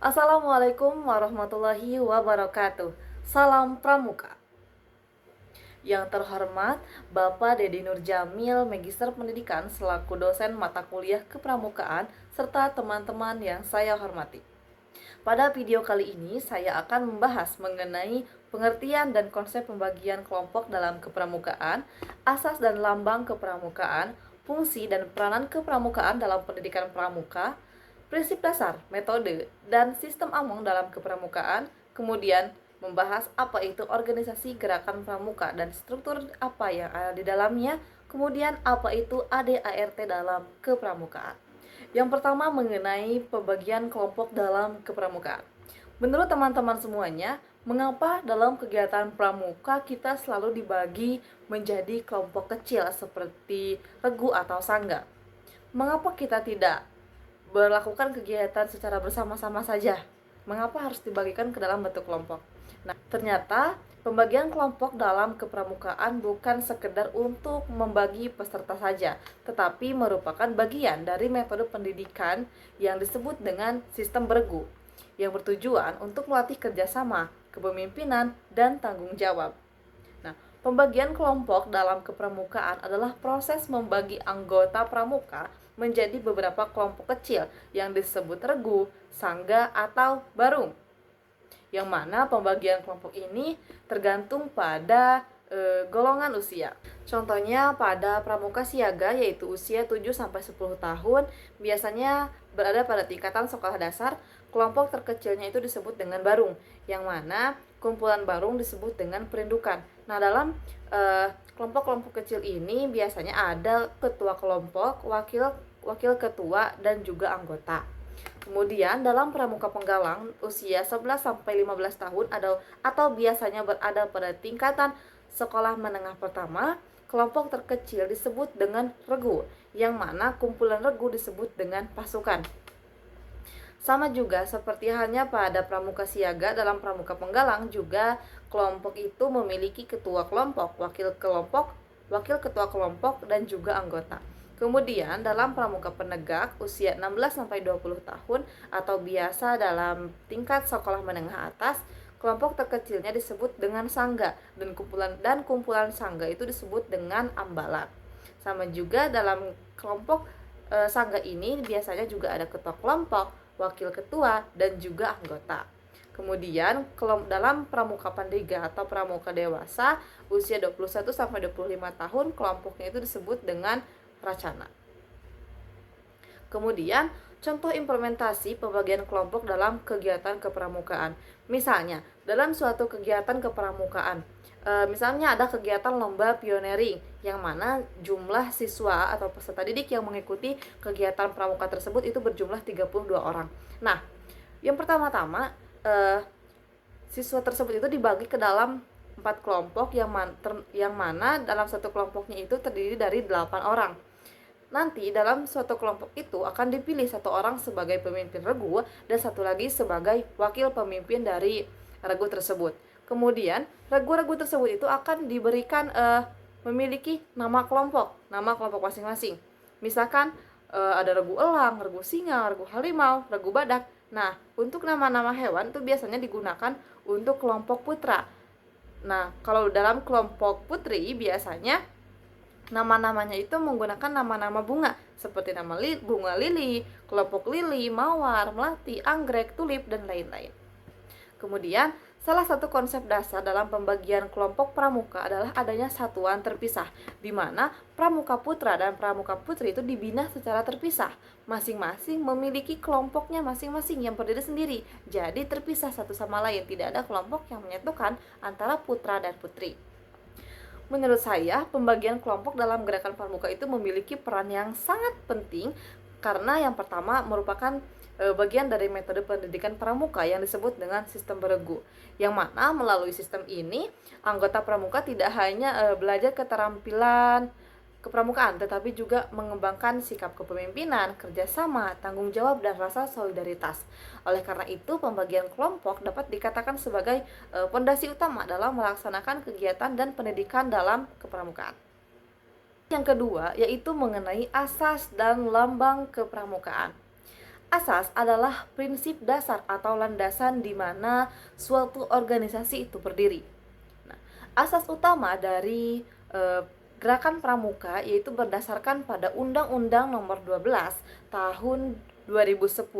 Assalamualaikum warahmatullahi wabarakatuh. Salam Pramuka. Yang terhormat Bapak Dedi Nurjamil, Magister Pendidikan selaku dosen mata kuliah Kepramukaan serta teman-teman yang saya hormati. Pada video kali ini saya akan membahas mengenai pengertian dan konsep pembagian kelompok dalam kepramukaan, asas dan lambang kepramukaan, fungsi dan peranan kepramukaan dalam pendidikan pramuka, prinsip dasar, metode, dan sistem among dalam kepramukaan, kemudian membahas apa itu organisasi gerakan pramuka dan struktur apa yang ada di dalamnya, kemudian apa itu ADART dalam kepramukaan. Yang pertama mengenai pembagian kelompok dalam kepramukaan. Menurut teman-teman semuanya, mengapa dalam kegiatan pramuka kita selalu dibagi menjadi kelompok kecil seperti regu atau sangga? Mengapa kita tidak melakukan kegiatan secara bersama-sama saja? Mengapa harus dibagikan ke dalam bentuk kelompok? Nah, ternyata pembagian kelompok dalam kepramukaan bukan sekedar untuk membagi peserta saja, tetapi merupakan bagian dari metode pendidikan yang disebut dengan sistem beregu, yang bertujuan untuk melatih kerjasama, kepemimpinan, dan tanggung jawab. Nah, pembagian kelompok dalam kepramukaan adalah proses membagi anggota pramuka menjadi beberapa kelompok kecil yang disebut regu, sangga, atau barung. Yang mana pembagian kelompok ini tergantung pada golongan usia. Contohnya pada pramuka siaga yaitu usia 7-10 tahun biasanya berada pada tingkatan sekolah dasar. Kelompok terkecilnya itu disebut dengan barung, yang mana kumpulan barung disebut dengan perindukan. Nah, dalam kelompok-kelompok kecil ini biasanya ada ketua kelompok, wakil ketua, dan juga anggota. Kemudian dalam pramuka penggalang usia 11-15 tahun atau biasanya berada pada tingkatan sekolah menengah pertama, kelompok terkecil disebut dengan regu, yang mana kumpulan regu disebut dengan pasukan. Sama juga seperti halnya pada pramuka siaga, dalam pramuka penggalang juga kelompok itu memiliki ketua kelompok, wakil ketua kelompok, dan juga anggota. Kemudian dalam pramuka penegak usia 16-20 tahun atau biasa dalam tingkat sekolah menengah atas, kelompok terkecilnya disebut dengan sangga dan kumpulan sangga itu disebut dengan ambalan. Sama juga dalam kelompok sangga ini biasanya juga ada ketua kelompok, wakil ketua, dan juga anggota. Kemudian dalam pramuka pandega atau pramuka dewasa usia 21-25 tahun, kelompoknya itu disebut dengan racana. Kemudian contoh implementasi pembagian kelompok dalam kegiatan kepramukaan. Misalnya dalam suatu kegiatan kepramukaan, misalnya ada kegiatan lomba pioneering yang mana jumlah siswa atau peserta didik yang mengikuti kegiatan pramuka tersebut itu berjumlah 32 orang. Nah, yang pertama-tama siswa tersebut itu dibagi ke dalam 4 kelompok yang mana dalam satu kelompoknya itu terdiri dari 8 orang. Nanti dalam suatu kelompok itu akan dipilih satu orang sebagai pemimpin regu dan satu lagi sebagai wakil pemimpin dari regu tersebut. Kemudian regu-regu tersebut itu akan diberikan memiliki nama kelompok masing-masing. Misalkan ada regu elang, regu singa, regu harimau, regu badak. Nah, untuk nama-nama hewan itu biasanya digunakan untuk kelompok putra. Nah, kalau dalam kelompok putri biasanya nama-namanya itu menggunakan nama-nama bunga seperti nama bunga lili, kelompok lili, mawar, melati, anggrek, tulip, dan lain-lain. Kemudian, salah satu konsep dasar dalam pembagian kelompok pramuka adalah adanya satuan terpisah, di mana pramuka putra dan pramuka putri itu dibina secara terpisah. Masing-masing memiliki kelompoknya masing-masing yang berdiri sendiri, jadi terpisah satu sama lain, tidak ada kelompok yang menyatukan antara putra dan putri. Menurut saya, pembagian kelompok dalam gerakan pramuka itu memiliki peran yang sangat penting karena yang pertama merupakan bagian dari metode pendidikan pramuka yang disebut dengan sistem beregu, yang mana melalui sistem ini anggota pramuka tidak hanya belajar keterampilan kepramukaan, tetapi juga mengembangkan sikap kepemimpinan, kerjasama, tanggung jawab, dan rasa solidaritas. Oleh karena itu, pembagian kelompok dapat dikatakan sebagai pondasi utama dalam melaksanakan kegiatan dan pendidikan dalam kepramukaan. Yang kedua, yaitu mengenai asas dan lambang kepramukaan. Asas adalah prinsip dasar atau landasan di mana suatu organisasi itu berdiri. Nah, asas utama dari gerakan pramuka yaitu berdasarkan pada Undang-Undang Nomor 12 Tahun 2010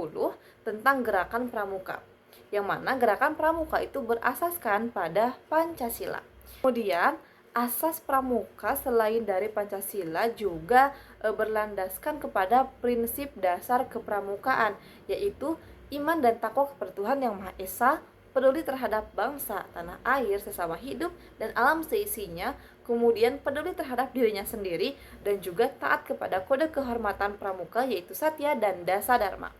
tentang Gerakan Pramuka. Yang mana gerakan pramuka itu berasaskan pada Pancasila. Kemudian asas pramuka selain dari Pancasila juga berlandaskan kepada prinsip dasar kepramukaan, yaitu iman dan takwa kepada Tuhan Yang Maha Esa, peduli terhadap bangsa, tanah air, sesama hidup, dan alam seisinya, kemudian peduli terhadap dirinya sendiri, dan juga taat kepada kode kehormatan pramuka yaitu Satya dan Dasa Dharma.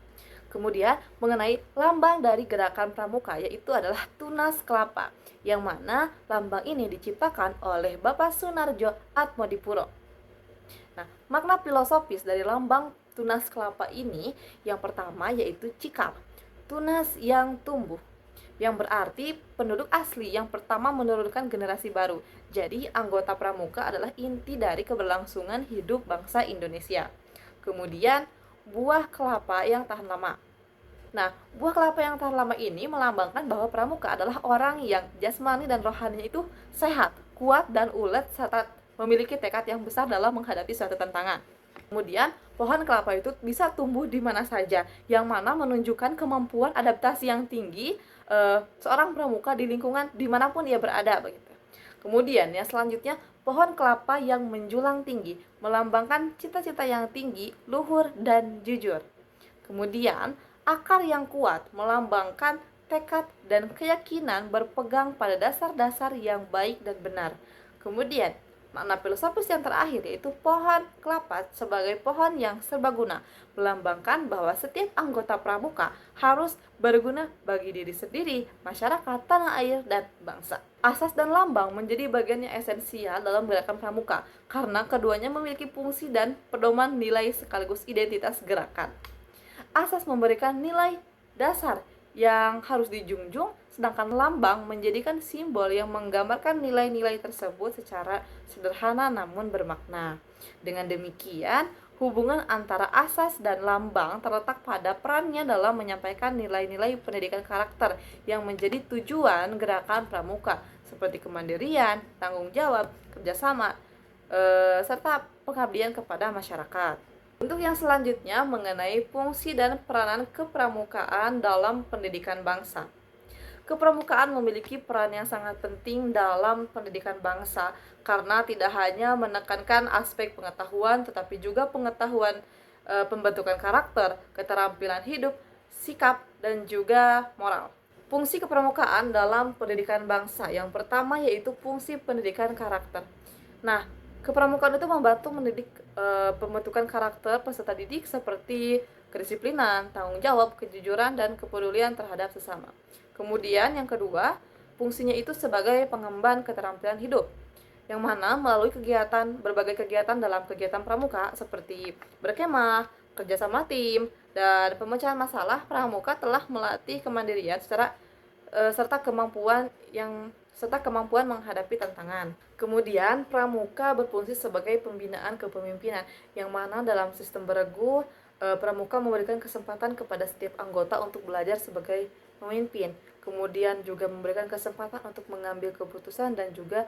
Kemudian mengenai lambang dari gerakan pramuka yaitu adalah tunas kelapa, yang mana lambang ini diciptakan oleh Bapak Sunarjo Atmodipuro. Nah, makna filosofis dari lambang tunas kelapa ini yang pertama yaitu cikal, tunas yang tumbuh, yang berarti penduduk asli yang pertama menurunkan generasi baru. Jadi anggota pramuka adalah inti dari keberlangsungan hidup bangsa Indonesia. Kemudian buah kelapa yang tahan lama. Nah, buah kelapa yang tahan lama ini melambangkan bahwa pramuka adalah orang yang jasmani dan rohaninya itu sehat, kuat dan ulet serta memiliki tekad yang besar dalam menghadapi suatu tantangan. Kemudian, pohon kelapa itu bisa tumbuh di mana saja, yang mana menunjukkan kemampuan adaptasi yang tinggi seorang pramuka di lingkungan dimanapun ia berada begitu. Kemudian yang selanjutnya, pohon kelapa yang menjulang tinggi melambangkan cita-cita yang tinggi, luhur dan jujur. Kemudian akar yang kuat melambangkan tekad dan keyakinan berpegang pada dasar-dasar yang baik dan benar. Kemudian makna filosofis yang terakhir yaitu pohon kelapa sebagai pohon yang serbaguna, melambangkan bahwa setiap anggota pramuka harus berguna bagi diri sendiri, masyarakat, tanah air, dan bangsa. Asas dan lambang menjadi bagian yang esensial dalam gerakan pramuka karena keduanya memiliki fungsi dan pedoman nilai sekaligus identitas gerakan. Asas memberikan nilai dasar yang harus dijunjung, sedangkan lambang menjadikan simbol yang menggambarkan nilai-nilai tersebut secara sederhana namun bermakna. Dengan demikian, hubungan antara asas dan lambang terletak pada perannya dalam menyampaikan nilai-nilai pendidikan karakter yang menjadi tujuan gerakan pramuka, seperti kemandirian, tanggung jawab, kerjasama, serta pengabdian kepada masyarakat. Untuk yang selanjutnya mengenai fungsi dan peranan kepramukaan dalam pendidikan bangsa. Kepramukaan memiliki peran yang sangat penting dalam pendidikan bangsa karena tidak hanya menekankan aspek pengetahuan tetapi juga pengetahuan pembentukan karakter, keterampilan hidup, sikap, dan juga moral. Fungsi kepramukaan dalam pendidikan bangsa yang pertama yaitu fungsi pendidikan karakter. Nah, kepramukaan itu membantu mendidik pembentukan karakter peserta didik seperti kedisiplinan, tanggung jawab, kejujuran, dan kepedulian terhadap sesama. Kemudian yang kedua, fungsinya itu sebagai pengemban keterampilan hidup, yang mana melalui berbagai kegiatan dalam kegiatan pramuka seperti berkemah, kerjasama tim, dan pemecahan masalah, pramuka telah melatih kemandirian serta kemampuan menghadapi tantangan. Kemudian pramuka berfungsi sebagai pembinaan kepemimpinan, yang mana dalam sistem beregu pramuka memberikan kesempatan kepada setiap anggota untuk belajar sebagai pemimpin. Kemudian juga memberikan kesempatan untuk mengambil keputusan dan juga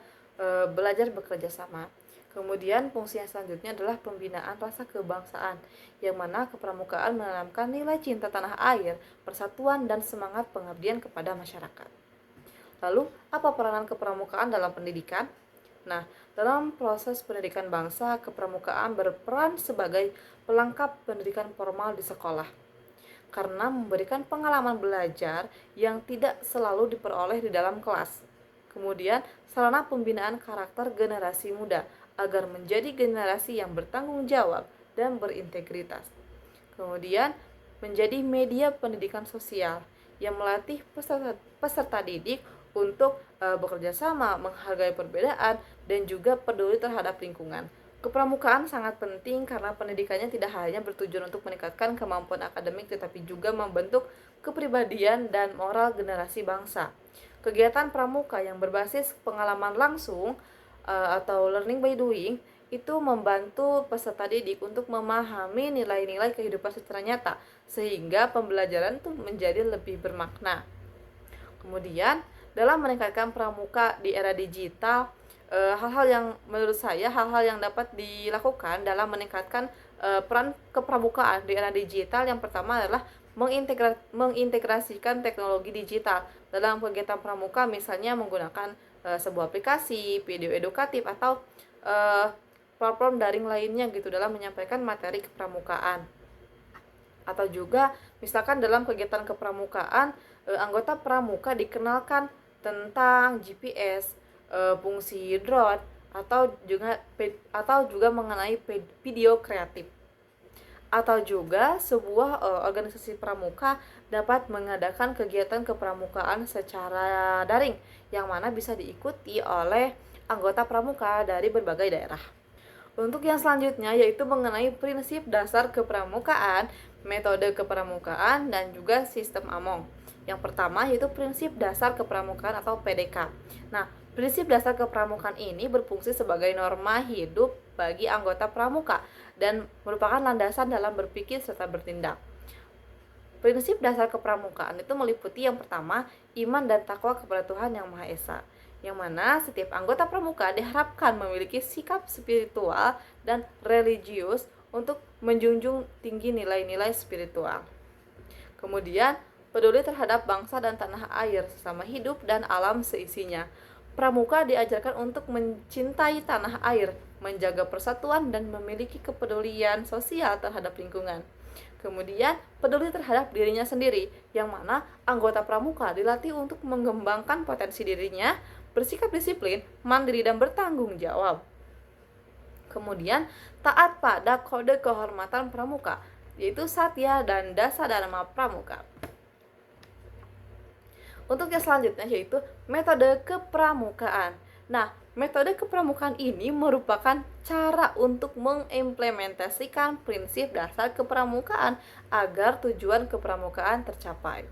belajar bekerja sama. Kemudian fungsi yang selanjutnya adalah pembinaan rasa kebangsaan, yang mana kepramukaan menanamkan nilai cinta tanah air, persatuan, dan semangat pengabdian kepada masyarakat. Lalu, apa peranan kepramukaan dalam pendidikan? Nah, dalam proses pendidikan bangsa, kepramukaan berperan sebagai pelengkap pendidikan formal di sekolah karena memberikan pengalaman belajar yang tidak selalu diperoleh di dalam kelas. Kemudian, sarana pembinaan karakter generasi muda agar menjadi generasi yang bertanggung jawab dan berintegritas. Kemudian, menjadi media pendidikan sosial yang melatih peserta didik untuk bekerja sama, menghargai perbedaan, dan juga peduli terhadap lingkungan. Kepramukaan sangat penting karena pendidikannya tidak hanya bertujuan untuk meningkatkan kemampuan akademik tetapi juga membentuk kepribadian dan moral generasi bangsa. Kegiatan pramuka yang berbasis pengalaman langsung atau learning by doing itu membantu peserta didik untuk memahami nilai-nilai kehidupan secara nyata, sehingga pembelajaran itu menjadi lebih bermakna. Kemudian, dalam meningkatkan pramuka di era digital, hal-hal yang menurut saya hal-hal yang dapat dilakukan dalam meningkatkan peran kepramukaan di era digital, yang pertama adalah mengintegrasikan teknologi digital dalam kegiatan pramuka, misalnya menggunakan sebuah aplikasi, video edukatif, atau platform daring lainnya gitu dalam menyampaikan materi kepramukaan. Atau juga misalkan dalam kegiatan kepramukaan, anggota pramuka dikenalkan tentang GPS, fungsi drone, atau juga mengenai video kreatif. Atau juga sebuah organisasi pramuka dapat mengadakan kegiatan kepramukaan secara daring, yang mana bisa diikuti oleh anggota pramuka dari berbagai daerah. Untuk yang selanjutnya yaitu mengenai prinsip dasar kepramukaan, metode kepramukaan, dan juga sistem Among. Yang pertama yaitu prinsip dasar kepramukaan atau PDK. Nah, prinsip dasar kepramukaan ini berfungsi sebagai norma hidup bagi anggota pramuka dan merupakan landasan dalam berpikir serta bertindak. Prinsip dasar kepramukaan itu meliputi yang pertama, iman dan takwa kepada Tuhan Yang Maha Esa, yang mana setiap anggota pramuka diharapkan memiliki sikap spiritual dan religius untuk menjunjung tinggi nilai-nilai spiritual. Kemudian, peduli terhadap bangsa dan tanah air, sesama hidup, dan alam seisinya. Pramuka diajarkan untuk mencintai tanah air, menjaga persatuan, dan memiliki kepedulian sosial terhadap lingkungan. Kemudian, peduli terhadap dirinya sendiri, yang mana anggota pramuka dilatih untuk mengembangkan potensi dirinya, bersikap disiplin, mandiri, dan bertanggung jawab. Kemudian, taat pada kode kehormatan pramuka, yaitu Satya dan Dasa Dharma Pramuka. Untuk yang selanjutnya yaitu metode kepramukaan. Nah, metode kepramukaan ini merupakan cara untuk mengimplementasikan prinsip dasar kepramukaan agar tujuan kepramukaan tercapai.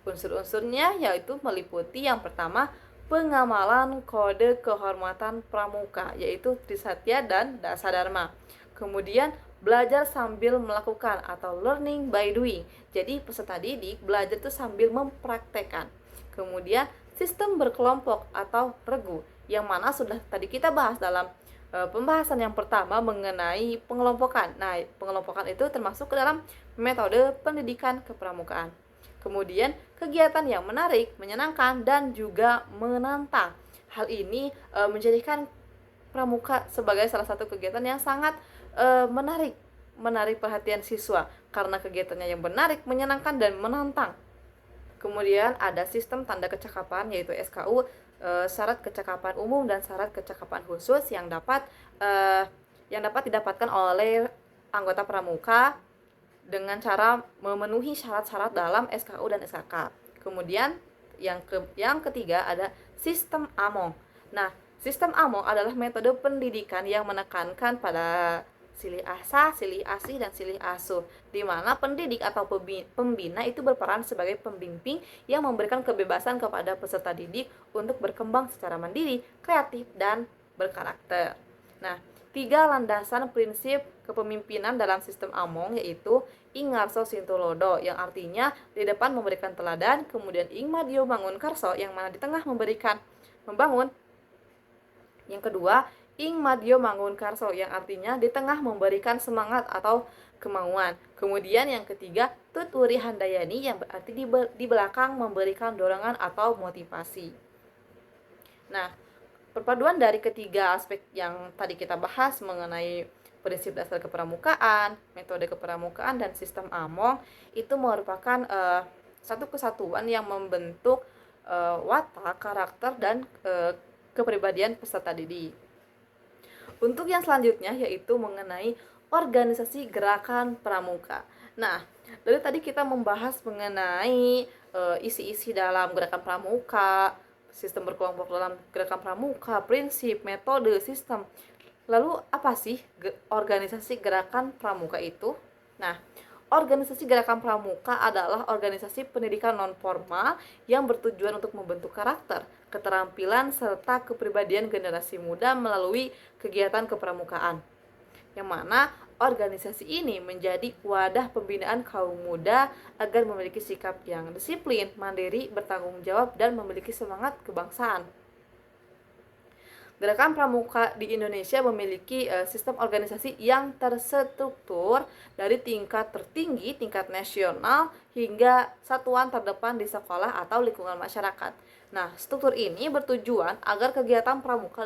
Unsur-unsurnya yaitu meliputi yang pertama, pengamalan kode kehormatan pramuka, yaitu Trisatya dan Dasadharma. Kemudian belajar sambil melakukan atau learning by doing. Jadi peserta didik belajar itu sambil mempraktekkan. Kemudian sistem berkelompok atau regu, yang mana sudah tadi kita bahas dalam pembahasan yang pertama mengenai pengelompokan. Nah, pengelompokan itu termasuk ke dalam metode pendidikan kepramukaan. Kemudian kegiatan yang menarik, menyenangkan, dan juga menantang. Hal ini menjadikan pramuka sebagai salah satu kegiatan yang sangat menarik perhatian siswa karena kegiatannya yang menarik, menyenangkan, dan menantang. Kemudian ada sistem tanda kecakapan yaitu SKU, syarat kecakapan umum dan syarat kecakapan khusus yang dapat didapatkan oleh anggota pramuka dengan cara memenuhi syarat-syarat dalam SKU dan SKK. Kemudian yang ketiga ada sistem Among. Nah, sistem Among adalah metode pendidikan yang menekankan pada silih asa, silih asih, dan silih asuh, di mana pendidik atau pembina itu berperan sebagai pembimbing yang memberikan kebebasan kepada peserta didik untuk berkembang secara mandiri, kreatif, dan berkarakter. Nah, 3 landasan prinsip kepemimpinan dalam sistem Among yaitu Ing Ngarso Sintulodo, yang artinya di depan memberikan teladan, kemudian Ing Madyo Mangun Karso, yang mana di tengah membangun. Yang kedua, Ing Madyo Mangun Karso, yang artinya di tengah memberikan semangat atau kemauan. Kemudian yang ketiga, Tut Wuri Handayani, yang berarti di belakang memberikan dorongan atau motivasi. Nah, perpaduan dari ketiga aspek yang tadi kita bahas mengenai prinsip dasar kepramukaan, metode kepramukaan, dan sistem Among itu merupakan satu kesatuan yang membentuk watak, karakter, dan kepribadian peserta didik. Untuk yang selanjutnya yaitu mengenai organisasi gerakan pramuka. Nah, dari tadi kita membahas mengenai isi-isi dalam gerakan pramuka, sistem berkelompok dalam gerakan pramuka, prinsip, metode, sistem. Lalu apa sih organisasi gerakan pramuka itu? Nah, Organisasi Gerakan Pramuka adalah organisasi pendidikan non-formal yang bertujuan untuk membentuk karakter, keterampilan, serta kepribadian generasi muda melalui kegiatan kepramukaan. Yang mana organisasi ini menjadi wadah pembinaan kaum muda agar memiliki sikap yang disiplin, mandiri, bertanggung jawab, dan memiliki semangat kebangsaan. Gerakan Pramuka di Indonesia memiliki sistem organisasi yang terstruktur dari tingkat tertinggi, tingkat nasional, hingga satuan terdepan di sekolah atau lingkungan masyarakat. Nah, struktur ini bertujuan agar kegiatan pramuka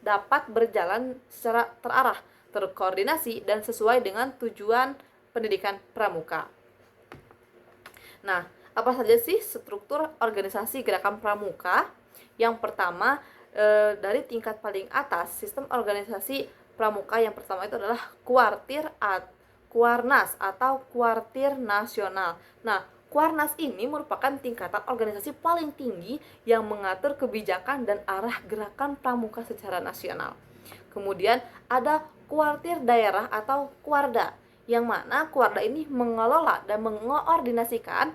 dapat berjalan secara terarah, terkoordinasi, dan sesuai dengan tujuan pendidikan pramuka. Nah, apa saja sih struktur organisasi Gerakan Pramuka? Yang pertama, dari tingkat paling atas, sistem organisasi pramuka yang pertama itu adalah Kuarnas atau Kuartir Nasional. Nah, Kuarnas ini merupakan tingkatan organisasi paling tinggi yang mengatur kebijakan dan arah gerakan pramuka secara nasional. Kemudian ada Kuartir Daerah atau Kuarda, yang mana Kuarda ini mengelola dan mengoordinasikan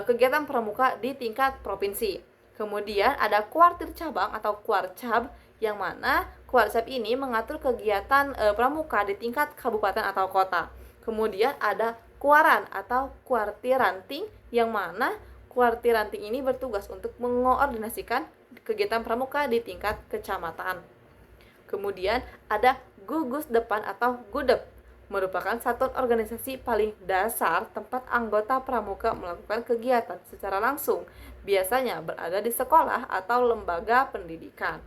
kegiatan pramuka di tingkat provinsi. Kemudian ada kuartir cabang atau kuarcab, yang mana kuarcab ini mengatur kegiatan pramuka di tingkat kabupaten atau kota. Kemudian ada kuaran atau kuartir ranting, yang mana kuartir ranting ini bertugas untuk mengoordinasikan kegiatan pramuka di tingkat kecamatan. Kemudian ada gugus depan atau gudep, merupakan satuan organisasi paling dasar tempat anggota pramuka melakukan kegiatan secara langsung, biasanya berada di sekolah atau lembaga pendidikan.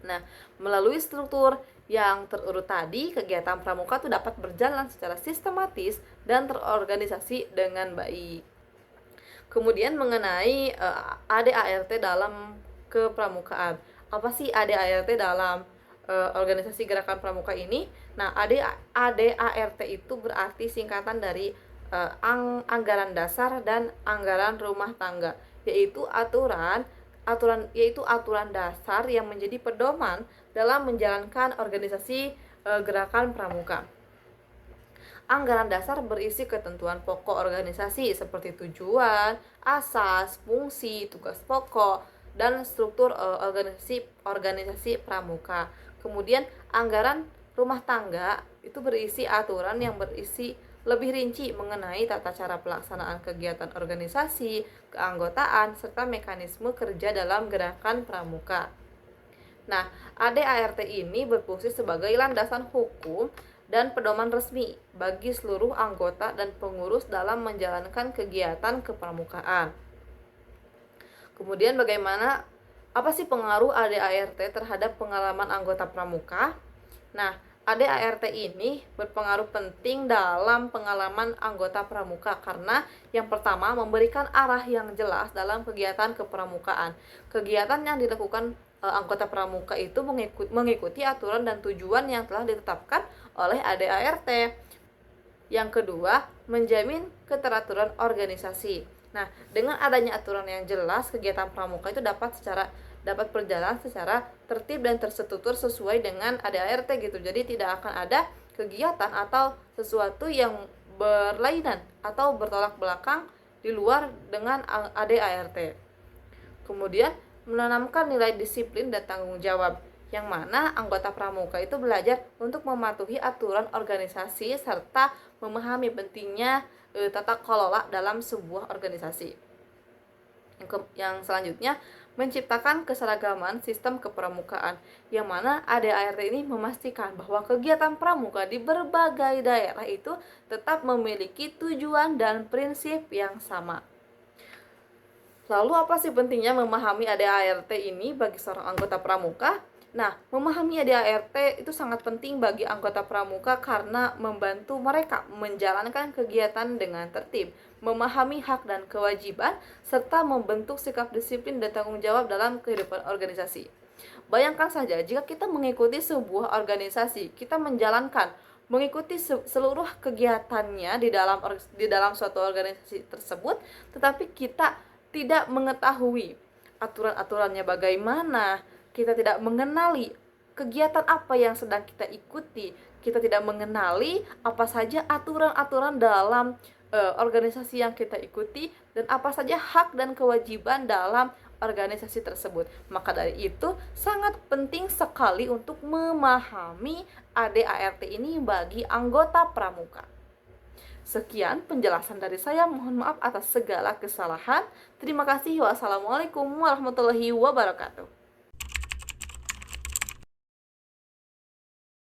Nah, melalui struktur yang terurut tadi, kegiatan pramuka itu dapat berjalan secara sistematis dan terorganisasi dengan baik. Kemudian mengenai ADART dalam kepramukaan. Apa sih ADART dalam organisasi Gerakan Pramuka ini? Nah, ADART itu berarti singkatan dari anggaran dasar dan anggaran rumah tangga, yaitu aturan dasar yang menjadi pedoman dalam menjalankan organisasi Gerakan Pramuka. Anggaran dasar berisi ketentuan pokok organisasi seperti tujuan, asas, fungsi, tugas pokok, dan struktur organisasi pramuka. Kemudian anggaran rumah tangga itu berisi aturan yang berisi lebih rinci mengenai tata cara pelaksanaan kegiatan organisasi, keanggotaan, serta mekanisme kerja dalam gerakan pramuka. Nah, ADART ini berfungsi sebagai landasan hukum dan pedoman resmi bagi seluruh anggota dan pengurus dalam menjalankan kegiatan kepramukaan. Kemudian apa sih pengaruh ADART terhadap pengalaman anggota pramuka? Nah, ADART ini berpengaruh penting dalam pengalaman anggota pramuka karena yang pertama memberikan arah yang jelas dalam kegiatan kepramukaan. Kegiatan yang dilakukan anggota pramuka itu mengikuti aturan dan tujuan yang telah ditetapkan oleh ADART. Yang kedua, menjamin keteraturan organisasi. Nah, dengan adanya aturan yang jelas, kegiatan pramuka itu dapat berjalan secara tertib dan terstruktur sesuai dengan ADART gitu. Jadi tidak akan ada kegiatan atau sesuatu yang berlainan atau bertolak belakang di luar dengan ADART. Kemudian menanamkan nilai disiplin dan tanggung jawab, yang mana anggota pramuka itu belajar untuk mematuhi aturan organisasi serta memahami pentingnya tata kelola dalam sebuah organisasi. Yang selanjutnya, menciptakan keseragaman sistem kepramukaan, yang mana ADART ini memastikan bahwa kegiatan pramuka di berbagai daerah itu tetap memiliki tujuan dan prinsip yang sama. Lalu apa sih pentingnya memahami ADART ini bagi seorang anggota pramuka? Nah, memahami ADART itu sangat penting bagi anggota pramuka karena membantu mereka menjalankan kegiatan dengan tertib, memahami hak dan kewajiban, serta membentuk sikap disiplin dan tanggung jawab dalam kehidupan organisasi. Bayangkan saja jika kita mengikuti sebuah organisasi, kita mengikuti seluruh kegiatannya di dalam suatu organisasi tersebut, tetapi kita tidak mengetahui aturan-aturannya bagaimana, kita tidak mengenali kegiatan apa yang sedang kita ikuti. Kita tidak mengenali apa saja aturan-aturan dalam organisasi yang kita ikuti dan apa saja hak dan kewajiban dalam organisasi tersebut. Maka dari itu sangat penting sekali untuk memahami ADART ini bagi anggota pramuka. Sekian penjelasan dari saya, mohon maaf atas segala kesalahan. Terima kasih. Wassalamualaikum warahmatullahi wabarakatuh.